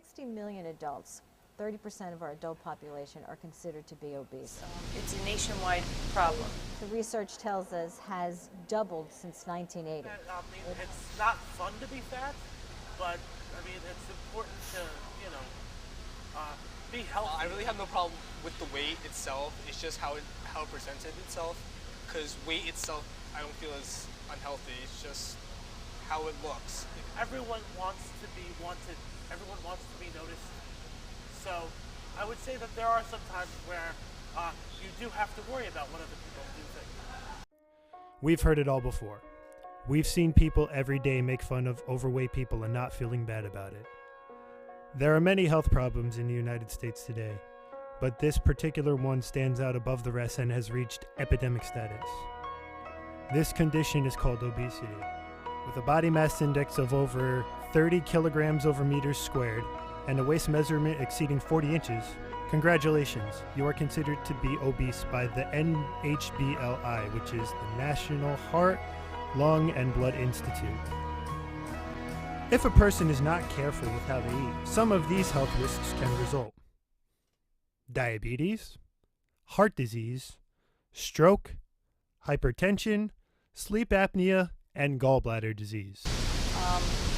60 million adults, 30% of our adult population, are considered to be obese. It's a nationwide problem. The research tells us has doubled since 1980. It's not fun to be fat, but it's important to, be healthy. I really have no problem with the weight itself. It's just how it presented itself. Because weight itself, I don't feel is unhealthy. It's just how it looks. Everyone wants to be wanted. Everyone wants to be noticed. So I would say that there are some times where you do have to worry about what other people do think. We've heard it all before. We've seen people every day make fun of overweight people and not feeling bad about it. There are many health problems in the United States today, but this particular one stands out above the rest and has reached epidemic status. This condition is called obesity. With a body mass index of over 30 kilograms over meters squared and a waist measurement exceeding 40 inches, congratulations, you are considered to be obese by the NHBLI, which is the National Heart, Lung, and Blood Institute. If a person is not careful with how they eat, some of these health risks can result. Diabetes, heart disease, stroke, hypertension, sleep apnea, and gallbladder disease.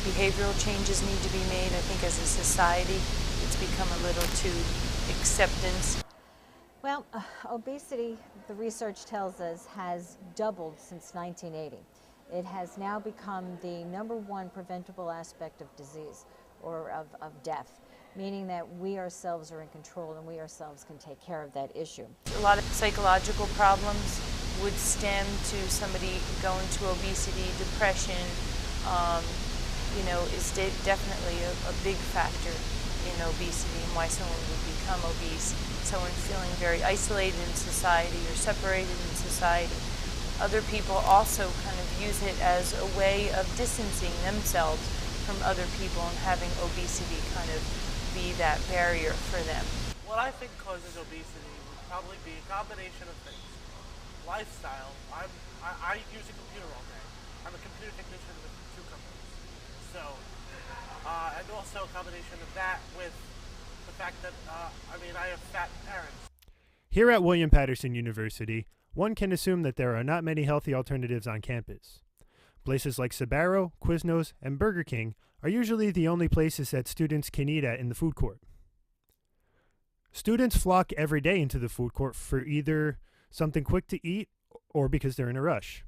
Behavioral changes need to be made. I think as a society, it's become a little too acceptance. Well, obesity, the research tells us, has doubled since 1980. It has now become the #1 preventable aspect of disease, or of death, meaning that we ourselves are in control and we ourselves can take care of that issue. A lot of psychological problems would stem to somebody going to obesity, depression, is definitely a big factor in obesity and why someone would become obese. Someone feeling very isolated in society or separated in society. Other people also kind of use it as a way of distancing themselves from other people and having obesity kind of be that barrier for them. What I think causes obesity would probably be a combination of things. Lifestyle. I use a computer all day. I'm a computer technician with 2 companies. So, and also a combination of that with the fact that, I have fat parents. Here at William Paterson University, one can assume that there are not many healthy alternatives on campus. Places like Sbarro, Quiznos, and Burger King are usually the only places that students can eat at in the food court. Students flock every day into the food court for either something quick to eat or because they're in a rush.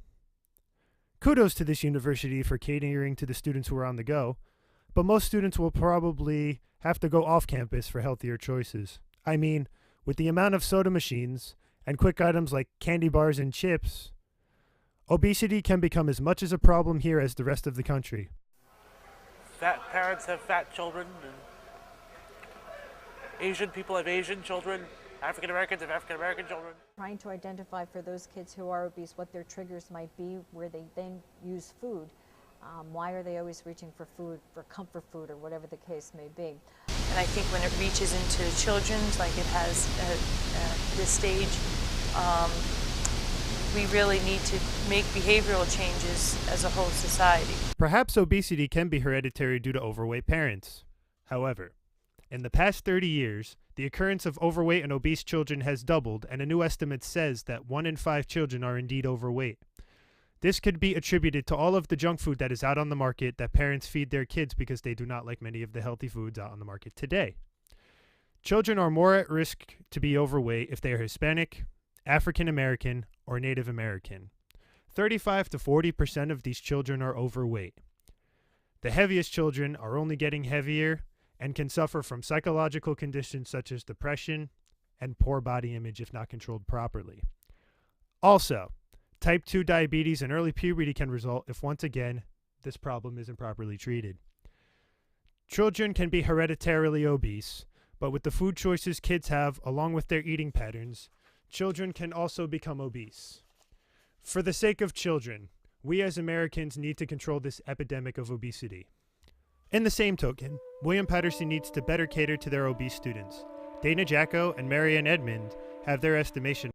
Kudos to this university for catering to the students who are on the go, but most students will probably have to go off campus for healthier choices. With the amount of soda machines and quick items like candy bars and chips, obesity can become as much as a problem here as the rest of the country. Fat parents have fat children, and Asian people have Asian children, African Americans have African American children. Trying to identify for those kids who are obese what their triggers might be, where they then use food. Why are they always reaching for food, for comfort food, or whatever the case may be? And I think when it reaches into children's, like it has at this stage, we really need to make behavioral changes as a whole society. Perhaps obesity can be hereditary due to overweight parents. However, in the past 30 years, the occurrence of overweight and obese children has doubled, and a new estimate says that 1 in 5 children are indeed overweight. This could be attributed to all of the junk food that is out on the market that parents feed their kids because they do not like many of the healthy foods out on the market today. Children are more at risk to be overweight if they are Hispanic, African American, or Native American. 35 to 40% of these children are overweight. The heaviest children are only getting heavier and can suffer from psychological conditions such as depression and poor body image if not controlled properly. Also, type 2 diabetes and early puberty can result if, once again, this problem isn't properly treated. Children can be hereditarily obese, but with the food choices kids have, along with their eating patterns, children can also become obese. For the sake of children, we as Americans need to control this epidemic of obesity. In the same token, William Paterson needs to better cater to their obese students. Dana Jacko and Marianne Edmond have their estimation